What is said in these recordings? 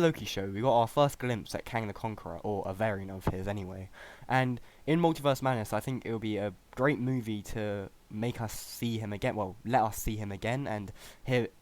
Loki show, we got our first glimpse at Kang the Conqueror, or a variant of his anyway. And in Multiverse Madness, I think it will be a great movie to make us see him again. Well, let us see him again and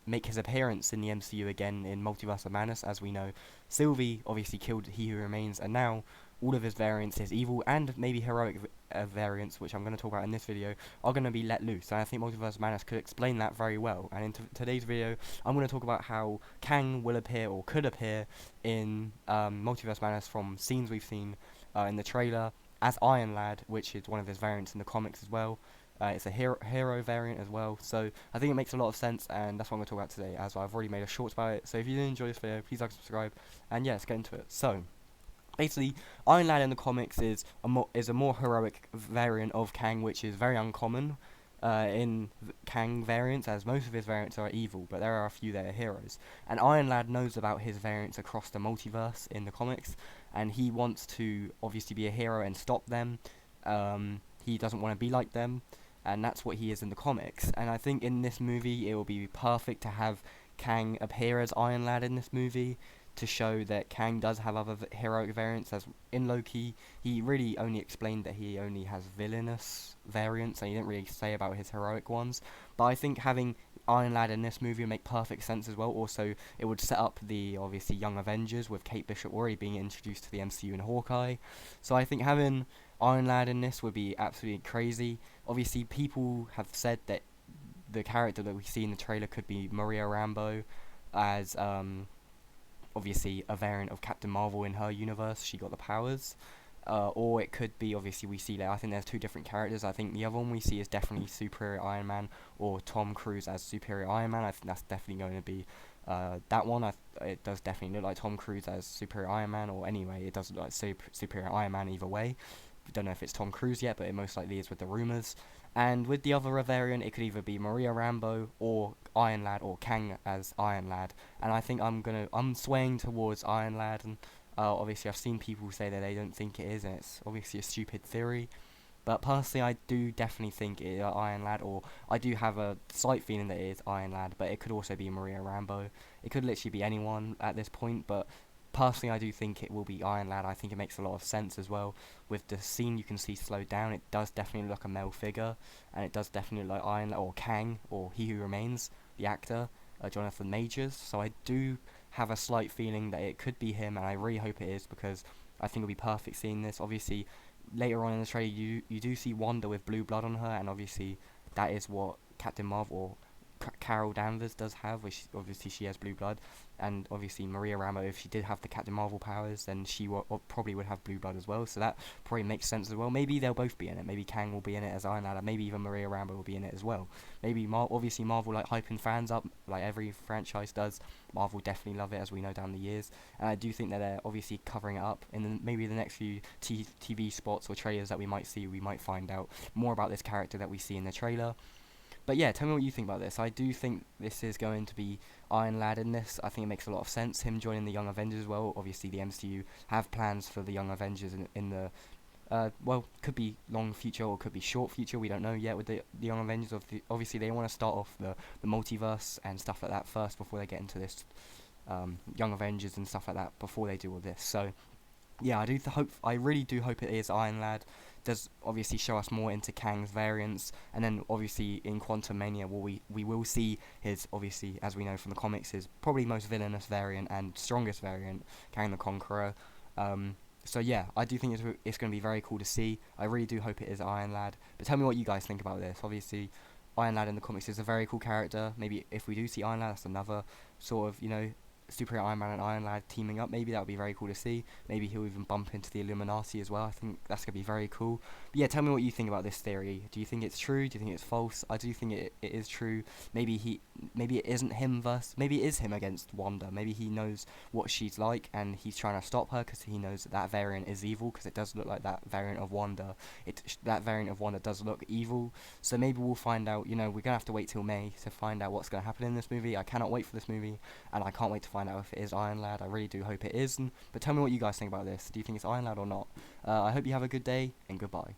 make his appearance in the MCU again in Multiverse of Madness. As we know, Sylvie obviously killed He Who Remains, and now all of his variants, his evil and maybe heroic variants, which I'm going to talk about in this video, are going to be let loose. And I think Multiverse of Madness could explain that very well. And in today's video, I'm going to talk about how Kang will appear or could appear in Multiverse Madness from scenes we've seen in the trailer as Iron Lad, which is one of his variants in the comics as well. It's a hero variant as well, so I think it makes a lot of sense, and that's what I'm going to talk about today, as I've already made a short about it. So if you did enjoy this video, please like, subscribe, and yeah, let's get into it. So basically, Iron Lad in the comics is a more heroic variant of Kang, which is very uncommon in Kang variants, as most of his variants are evil, but there are a few that are heroes. And Iron Lad knows about his variants across the multiverse in the comics, and he wants to obviously be a hero and stop them. He doesn't want to be like them, and that's what he is in the comics. And I think in this movie, it will be perfect to have Kang appear as Iron Lad in this movie, to show that Kang does have other heroic variants. As in Loki, he really only explained that he only has villainous variants, and he didn't really say about his heroic ones. But I think having Iron Lad in this movie would make perfect sense as well. Also, it would set up the obviously Young Avengers, with Kate Bishop already being introduced to the MCU in Hawkeye. So I think having Iron Lad in this would be absolutely crazy. Obviously, people have said that the character that we see in the trailer could be Maria Rambeau, as obviously a variant of Captain Marvel in her universe. She got the powers. Or it could be, obviously, we see that I think there's two different characters. I think the other one we see is definitely Superior Iron Man, or Tom Cruise as Superior Iron Man. I think that's definitely going to be that one. It does definitely look like Tom Cruise as Superior Iron Man, or anyway, it does look like Superior Iron Man either way. We don't know if it's Tom Cruise yet, but it most likely is with the rumours. And with the other variant, it could either be Maria Rambeau or Iron Lad, or Kang as Iron Lad. And I think I'm swaying towards Iron Lad. And obviously, I've seen people say that they don't think it is, and it's obviously a stupid theory. But personally, I do definitely think it is Iron Lad, or I do have a slight feeling that it is Iron Lad. But it could also be Maria Rambeau. It could literally be anyone at this point, but personally, I do think it will be Iron Lad. I think it makes a lot of sense as well. With the scene you can see slowed down, it does definitely look like a male figure, and it does definitely look like Iron Lad, or Kang, or He Who Remains, the actor, Jonathan Majors. So I do have a slight feeling that it could be him, and I really hope it is, because I think it'll be perfect seeing this. Obviously, later on in the trailer, you do see Wanda with blue blood on her, and obviously that is what Captain Marvel, or Carol Danvers, does have, which obviously she has blue blood. And obviously Maria Rambeau, if she did have the Captain Marvel powers, then she probably would have blue blood as well, so that probably makes sense as well. Maybe they'll both be in it. Maybe Kang will be in it as Iron Lad, and maybe even Maria Rambeau will be in it as well. Maybe obviously Marvel like hyping fans up, like every franchise does. Marvel definitely love it, as we know down the years, and I do think that they're obviously covering it up. In maybe the next few TV spots or trailers that we might see, we might find out more about this character that we see in the trailer. But yeah, tell me what you think about this. I do think this is going to be Iron Lad in this. I think it makes a lot of sense, him joining the Young Avengers as well. Obviously, the MCU have plans for the Young Avengers in the, well, could be long future or could be short future. We don't know yet with the Young Avengers. Obviously, they want to start off the multiverse and stuff like that first before they get into this Young Avengers and stuff like that, before they do all this. So yeah, I really do hope it is Iron Lad. Does obviously show us more into Kang's variants, and then obviously in Quantum Mania, we will see his, obviously, as we know from the comics, his probably most villainous variant and strongest variant, Kang the Conqueror. So yeah, I do think it's going to be very cool to see. I really do hope it is Iron Lad. But tell me what you guys think about this. Obviously, Iron Lad in the comics is a very cool character. Maybe if we do see Iron Lad, that's another sort of, Superior Iron Man and Iron Lad teaming up. Maybe that would be very cool to see. Maybe he'll even bump into the Illuminati as well. I think that's going to be very cool. But yeah, tell me what you think about this theory. Do you think it's true? Do you think it's false? I do think it is true. Maybe it isn't him maybe it is him against Wanda. Maybe he knows what she's like, and he's trying to stop her because he knows that variant is evil, because it does look like that variant of Wanda. That variant of Wanda does look evil. So maybe we'll find out. We're going to have to wait till May to find out what's going to happen in this movie. I cannot wait for this movie, and I can't wait to find out if it is Iron Lad. I really do hope it is. But tell me what you guys think about this. Do you think it's Iron Lad or not? I hope you have a good day, and goodbye.